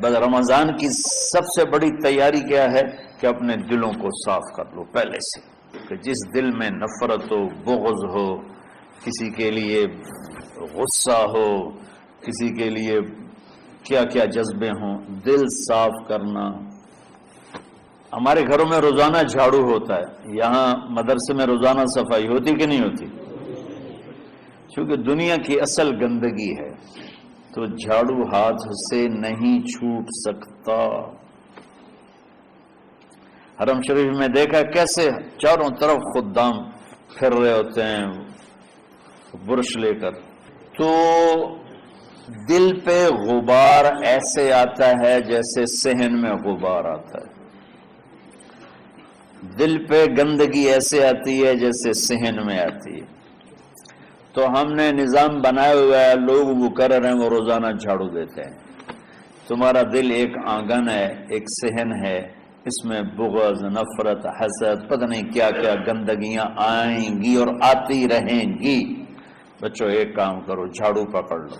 بس رمضان کی سب سے بڑی تیاری کیا ہے کہ اپنے دلوں کو صاف کر لو پہلے سے، کہ جس دل میں نفرت ہو، بغض ہو، کسی کے لیے غصہ ہو، کسی کے لیے کیا کیا جذبے ہوں، دل صاف کرنا۔ ہمارے گھروں میں روزانہ جھاڑو ہوتا ہے، یہاں مدرسے میں روزانہ صفائی ہوتی کہ نہیں ہوتی؟ چونکہ دنیا کی اصل گندگی ہے تو جھاڑو ہاتھ سے نہیں چھوٹ سکتا۔ حرم شریف میں دیکھا کیسے چاروں طرف خدام پھر رہے ہوتے ہیں برش لے کر، تو دل پہ غبار ایسے آتا ہے جیسے صحن میں غبار آتا ہے، دل پہ گندگی ایسے آتی ہے جیسے صحن میں آتی ہے۔ تو ہم نے نظام بنایا ہوا ہے، لوگ وہ کر رہے ہیں، وہ روزانہ جھاڑو دیتے ہیں۔ تمہارا دل ایک آنگن ہے، ایک صحن ہے، اس میں بغض، نفرت، حسد، پتہ نہیں کیا کیا گندگیاں آئیں گی اور آتی رہیں گی۔ بچوں ایک کام کرو، جھاڑو پکڑ لو،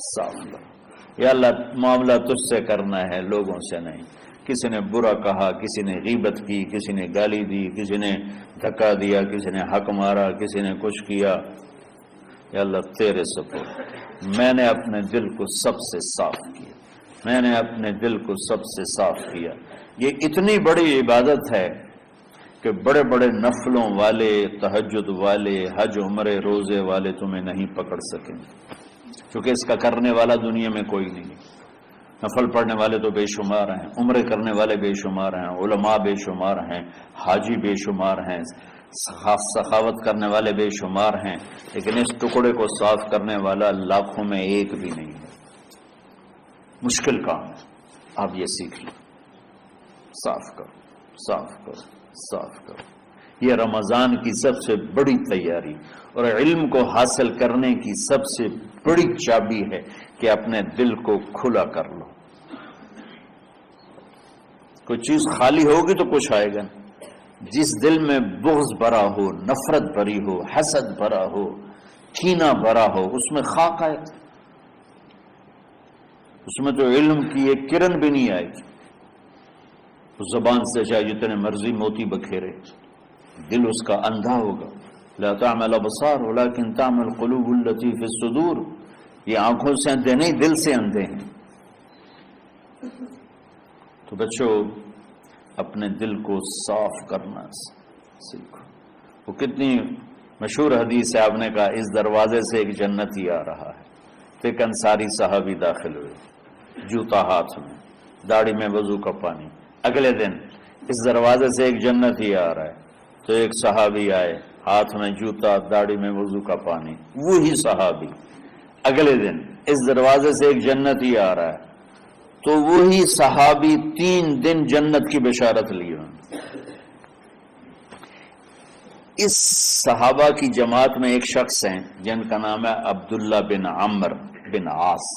صاف کرو۔ یا اللہ معاملہ تجھ سے کرنا ہے، لوگوں سے نہیں۔ کسی نے برا کہا، کسی نے غیبت کی، کسی نے گالی دی، کسی نے دھکا دیا، کسی نے حق مارا، کسی نے کچھ کیا، یا اللہ تیرے سپرد میں نے اپنے دل کو سب سے صاف کیا، میں نے اپنے دل کو سب سے صاف کیا۔ یہ اتنی بڑی عبادت ہے کہ بڑے بڑے نفلوں والے، تہجد والے، حج عمرے روزے والے تمہیں نہیں پکڑ سکیں، کیونکہ اس کا کرنے والا دنیا میں کوئی نہیں۔ نفل پڑھنے والے تو بے شمار ہیں، عمرے کرنے والے بے شمار ہیں، علماء بے شمار ہیں، حاجی بے شمار ہیں، سخاوت کرنے والے بے شمار ہیں، لیکن اس ٹکڑے کو صاف کرنے والا لاکھوں میں ایک بھی نہیں ہے۔ مشکل کام ہے، آپ یہ سیکھ لیں، صاف کرو، صاف کرو، صاف کرو۔ یہ رمضان کی سب سے بڑی تیاری اور علم کو حاصل کرنے کی سب سے بڑی چابی ہے کہ اپنے دل کو کھلا کر لو۔ کوئی چیز خالی ہوگی تو کچھ آئے گا۔ جس دل میں بغض بھرا ہو، نفرت بھری ہو، حسد بھرا ہو، کینہ بھرا ہو، اس میں خاک آئے گا، اس میں تو علم کی ایک کرن بھی نہیں آئے گی۔ زبان سے چاہے جتنے مرضی موتی بکھیرے، دل اس کا اندھا ہوگا۔ لا تعمل ابصار ولكن تعمل القلوب التي في الصدور۔ یہ آنکھوں سے اندھے نہیں، دل سے اندھے ہیں۔ تو بچوں اپنے دل کو صاف کرنا سیکھو۔ وہ کتنی مشہور حدیث ہے، آپ نے کہا اس دروازے سے ایک جنتی آ رہا ہے، تو ایک انصاری صحابی داخل ہوئے، جوتا ہاتھ میں، داڑھی میں وضو کا پانی۔ اگلے دن اس دروازے سے ایک جنتی آ رہا ہے، تو ایک صحابی آئے، ہاتھ میں جوتا، داڑھی میں وضو کا پانی، وہی صحابی۔ اگلے دن اس دروازے سے ایک جنتی آ رہا ہے، تو وہی صحابی 3 دن جنت کی بشارت لی۔ اس صحابہ کی جماعت میں ایک شخص ہیں جن کا نام ہے عبداللہ بن عمرو بن عاص۔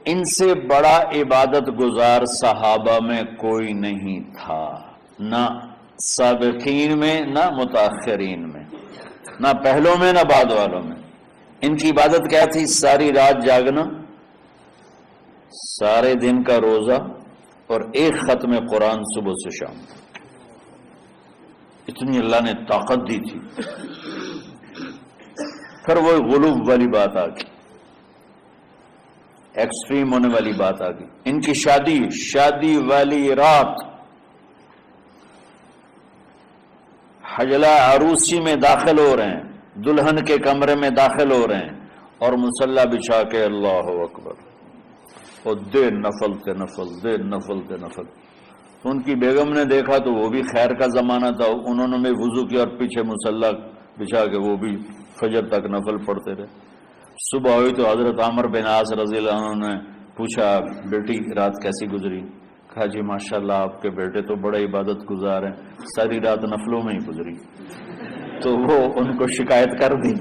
ان سے بڑا عبادت گزار صحابہ میں کوئی نہیں تھا، نہ سابقین میں نہ متاخرین میں، نہ پہلوں میں نہ بعد والوں میں۔ ان کی عبادت کیا تھی؟ ساری رات جاگنا، سارے دن کا روزہ، اور ایک ختم قرآن صبح سے شام۔ اتنی اللہ نے طاقت دی تھی۔ پھر وہ غلوب والی بات آ گئی، ایکسٹریم ہونے والی بات آ گئی۔ ان کی شادی والی رات حجلہ عروسی میں داخل ہو رہے ہیں، دلہن کے کمرے میں داخل ہو رہے ہیں، اور مصلی بچھا کے اللہ اکبر، اور دیر نفل تے نفل، دیر نفل تے نفل۔ تو ان کی بیگم نے دیکھا تو وہ بھی خیر کا زمانہ تھا، انہوں نے بھی وضو کیا اور پیچھے مصلی بچھا کے وہ بھی فجر تک نفل پڑھتے رہے۔ صبح ہوئی تو حضرت عمرو بن عاص رضی اللہ عنہ نے پوچھا بیٹی رات کیسی گزری؟ کہا جی ماشاءاللہ آپ کے بیٹے تو بڑے عبادت گزار ہیں، ساری رات نفلوں میں ہی گزری۔ تو وہ ان کو شکایت کر دی۔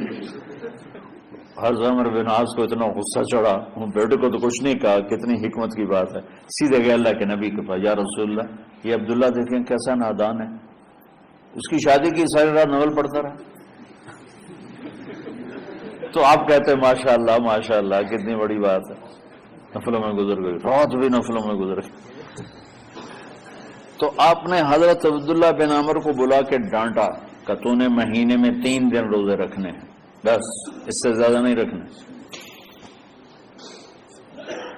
حضرت عمرو بن عاص کو اتنا غصہ چڑھا، وہ بیٹے کو تو کچھ نہیں کہا، کتنی حکمت کی بات ہے، سیدھے گئے اللہ کے نبی کے پاس، یا رسول اللہ یہ عبداللہ دیکھیں کیسا نادان ہے، اس کی شادی کی ساری رات نفل پڑھتا رہا۔ تو آپ کہتے ہیں ماشاءاللہ ماشاءاللہ کتنی بڑی بات ہے، نفلوں میں گزر گئی، رات بھی نفلوں میں گزر گئی۔ تو آپ نے حضرت عبداللہ بن عمر کو بلا کے ڈانٹا کہ تو نے مہینے میں 3 دن روزے رکھنے ہیں، بس اس سے زیادہ نہیں رکھنے،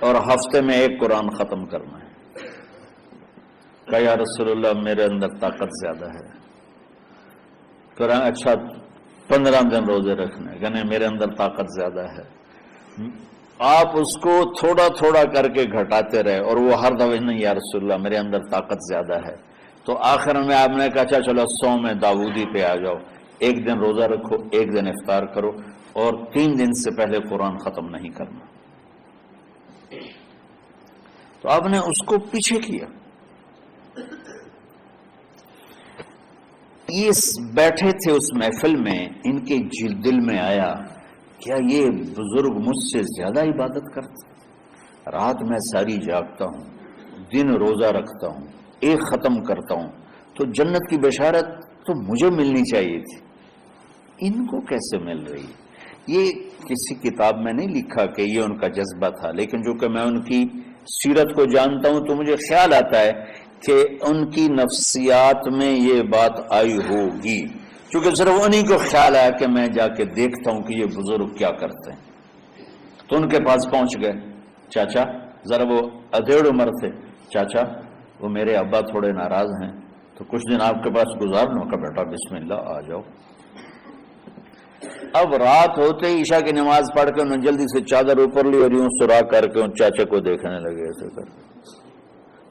اور ہفتے میں 1 قرآن ختم کرنا ہے۔ کہا یا رسول اللہ میرے اندر طاقت زیادہ ہے۔ پھر اچھا 15 دن روزے رکھنے، کہنے میرے اندر طاقت زیادہ ہے۔ آپ اس کو تھوڑا تھوڑا کر کے گھٹاتے رہے، اور وہ ہر دفعہ نہیں یا رسول اللہ میرے اندر طاقت زیادہ ہے۔ تو آخر میں آپ نے کہا اچھا چلو صوم داؤدی پہ آ جاؤ، 1 دن روزہ رکھو، 1 دن افطار کرو، اور 3 دن سے پہلے قرآن ختم نہیں کرنا۔ تو آپ نے اس کو پیچھے کیا۔ یہ بیٹھے تھے اس محفل میں، ان کے دل میں آیا کیا یہ بزرگ مجھ سے زیادہ عبادت کرتے؟ رات میں ساری جاگتا ہوں، دن روزہ رکھتا ہوں، 1 ختم کرتا ہوں، تو جنت کی بشارت تو مجھے ملنی چاہیے تھی، ان کو کیسے مل رہی؟ یہ کسی کتاب میں نہیں لکھا کہ یہ ان کا جذبہ تھا، لیکن جو کہ میں ان کی سیرت کو جانتا ہوں تو مجھے خیال آتا ہے کہ ان کی نفسیات میں یہ بات آئی ہوگی، کیونکہ صرف انہی کو خیال آیا کہ میں جا کے دیکھتا ہوں کہ یہ بزرگ کیا کرتے ہیں۔ تو ان کے پاس پہنچ گئے، چاچا ذرا، وہ ادھیڑ عمر تھے، چاچا وہ میرے ابا تھوڑے ناراض ہیں، تو کچھ دن آپ کے پاس گزار لوں کا، بیٹا بسم اللہ آ جاؤ۔ اب رات ہوتے ہی عشاء کی نماز پڑھ کے انہوں نے جلدی سے چادر اوپر لی اور یوں سراغ کر کے ان چاچا کو دیکھنے لگے ایسے کر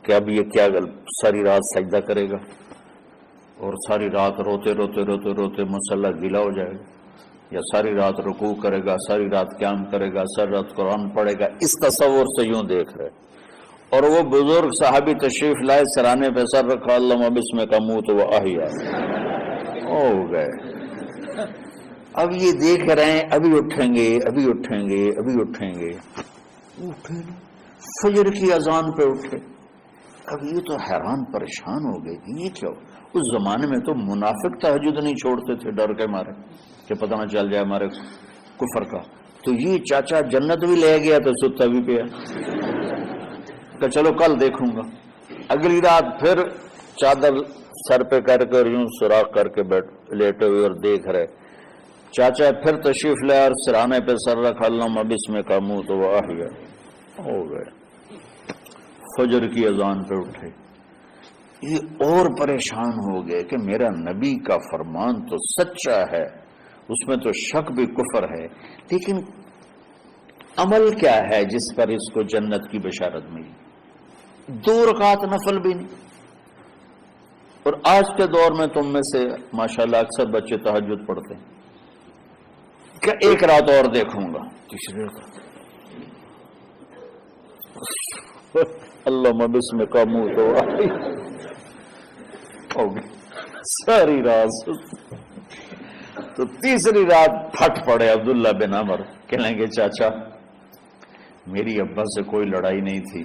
کہ اب یہ کیا ساری رات سجدہ کرے گا، اور ساری رات روتے روتے روتے روتے مصلی گیلا ہو جائے گا، یا ساری رات رکوع کرے گا، ساری رات قیام کرے گا، ساری رات قرآن پڑھے گا، اس تصور سے یوں دیکھ رہے۔ اور وہ بزرگ صحابی تشریف لائے، سرانے پہ سر رکھا، اللہم بسمک اموت و احیا، ہو گئے۔ اب یہ دیکھ رہے ہیں ابھی اٹھیں گے، ابھی اٹھیں گے، ابھی اٹھیں گے، اٹھے فجر کی اذان پہ اٹھے۔ اب یہ تو حیران پریشان ہو گئے کہ یہ کیا؟ اس زمانے میں تو منافق تہجد نہیں چھوڑتے تھے ڈر کے مارے کہ پتہ نہ چل جائے ہمارے کفر کا، تو یہ چاچا جنت بھی لے گیا تو ستا بھی پیا کہ چلو کل دیکھوں گا۔ اگلی رات پھر چادر سر پہ کر کے یوں سوراخ کر کے لیٹے ہوئے اور دیکھ رہے، چاچا پھر تشریف لے اور سرانے پہ سر رکھا، اللہم بسمک اموت و احیا، ہو گئے۔ فجر کی اذان پہ اٹھے، یہ اور پریشان ہو گئے کہ میرا نبی کا فرمان تو سچا ہے، اس میں تو شک بھی کفر ہے، لیکن عمل کیا ہے جس پر اس کو جنت کی بشارت ملی؟ 2 رکعت نفل بھی نہیں۔ اور آج کے دور میں تم میں سے ماشاءاللہ اکثر بچے تہجد پڑھتے ہیں کہ 1 رات اور دیکھوں گا، تیسری رات اللہم بسمک اموت و احیا، ہو گئی ساری رات۔ تو تیسری رات پھٹ پڑے عبداللہ بن عمر، کہنے لگے چاچا میری ابا سے کوئی لڑائی نہیں تھی،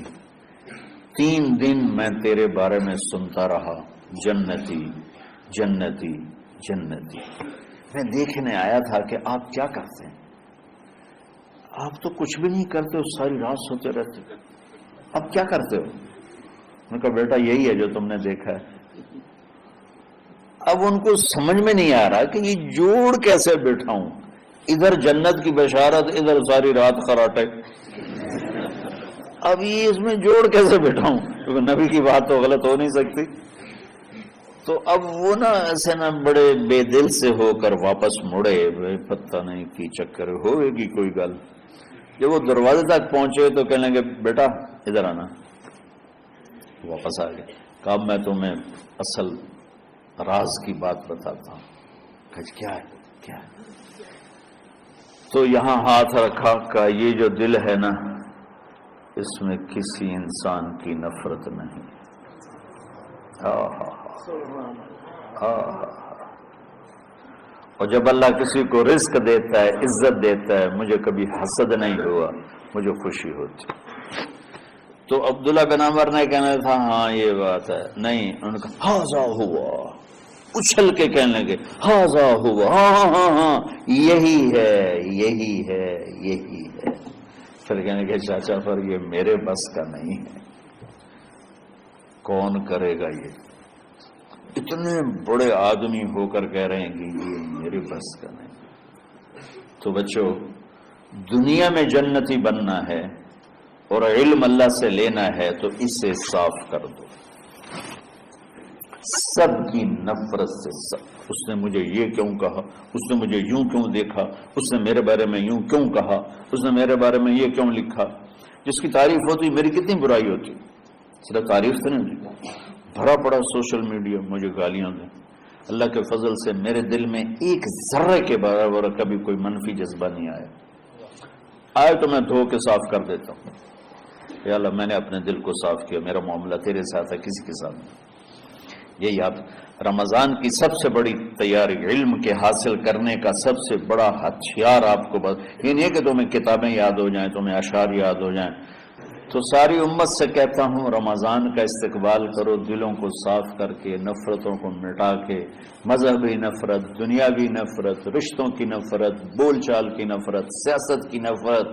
3 دن میں تیرے بارے میں سنتا رہا، جنتی جنتی جنتی، میں دیکھنے آیا تھا کہ آپ کیا کرتے ہیں، آپ تو کچھ بھی نہیں کرتے ہو، ساری رات سوتے رہتے، اب کیا کرتے ہو؟ میں نے کہا بیٹا یہی ہے جو تم نے دیکھا ہے۔ اب ان کو سمجھ میں نہیں آ رہا کہ یہ جوڑ کیسے بٹھاؤں، ادھر جنت کی بشارت، ادھر ساری رات خراٹے، اب یہ اس میں جوڑ کیسے بٹھاؤں، کیونکہ نبی کی بات تو غلط ہو نہیں سکتی۔ تو اب وہ نا ایسے نا بڑے بے دل سے ہو کر واپس مڑے، پتہ نہیں کی چکر ہوئے گی کوئی گل۔ جب وہ دروازے تک پہنچے تو کہنے لگے بیٹا ادھر آنا، واپس آ گئے۔ کہا میں تمہیں اصل راز کی بات بتاتا ہوں۔ کہا کیا ہے کیا ہے؟ تو یہاں ہاتھ رکھا کہ یہ جو دل ہے نا، اس میں کسی انسان کی نفرت نہیں۔ اور جب اللہ کسی کو رزق دیتا ہے، عزت دیتا ہے، مجھے کبھی حسد نہیں ہوا، مجھے خوشی ہوتی۔ تو عبداللہ بن عمر نے کہنا تھا ہاں یہ بات ہے، نہیں، ان کا ہاذا ہوا، اچھل کے کہنے لگے ہاذا ہوا، ہاں ہاں ہاں یہی ہے یہی ہے یہی ہے۔ پھر کہنے لگے چاچا پر یہ میرے بس کا نہیں ہے، کون کرے گا یہ؟ اتنے بڑے آدمی ہو کر کہہ رہے ہیں کہ یہ میرے بس کا نہیں۔ تو بچوں، دنیا میں جنتی بننا ہے اور علم اللہ سے لینا ہے تو اسے صاف کر دو، سب کی نفرت سے۔ سب، اس نے مجھے یہ کیوں کہا، اس نے مجھے یوں کیوں دیکھا، اس نے میرے بارے میں یوں کیوں کہا، اس نے میرے بارے میں یہ کیوں لکھا۔ جس کی تعریف ہوتی میری کتنی برائی ہوتی، صرف تعریف تو نہیں ہوتی، بھرا پڑا سوشل میڈیا مجھے گالیاں دیں۔ اللہ کے فضل سے میرے دل میں ایک ذرے کے برابر کبھی کوئی منفی جذبہ نہیں آیا، آئے تو میں دھو کے صاف کر دیتا ہوں، یا اللہ میں نے اپنے دل کو صاف کیا، میرا معاملہ تیرے ساتھ ہے، کسی کے ساتھ نہیں۔ یہ یاد، رمضان کی سب سے بڑی تیاری، علم کے حاصل کرنے کا سب سے بڑا ہتھیار آپ کو بس یہ نہیں ہے کہ تمہیں کتابیں یاد ہو جائیں، تمہیں اشعار یاد ہو جائیں۔ تو ساری امت سے کہتا ہوں رمضان کا استقبال کرو، دلوں کو صاف کر کے، نفرتوں کو مٹا کے، مذہبی نفرت، دنیاوی نفرت، رشتوں کی نفرت، بول چال کی نفرت، سیاست کی نفرت،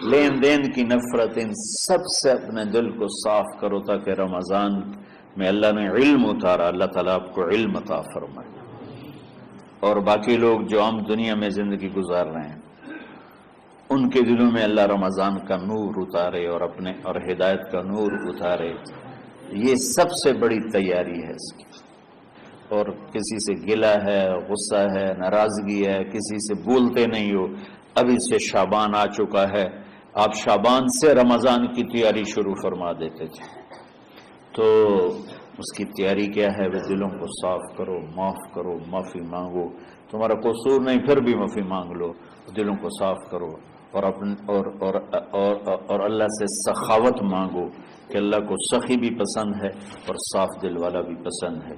لین دین کی نفرت، ان سب سے اپنے دل کو صاف کرو تاکہ رمضان میں اللہ نے علم اتارا، اللہ تعالیٰ آپ کو علم عطا فرمائے، اور باقی لوگ جو عام دنیا میں زندگی گزار رہے ہیں ان کے دلوں میں اللہ رمضان کا نور اتارے اور اپنے اور ہدایت کا نور اتارے۔ یہ سب سے بڑی تیاری ہے اس کی۔ اور کسی سے گلہ ہے، غصہ ہے، ناراضگی ہے، کسی سے بولتے نہیں ہو، ابھی سے شعبان آ چکا ہے، آپ شعبان سے رمضان کی تیاری شروع فرما دیتے تھے، تو اس کی تیاری کیا ہے؟ وہ دلوں کو صاف کرو، معاف کرو، معافی مانگو، تمہارا قصور نہیں پھر بھی معافی مانگ لو، دلوں کو صاف کرو، اور اللہ سے سخاوت مانگو کہ اللہ کو سخی بھی پسند ہے اور صاف دل والا بھی پسند ہے۔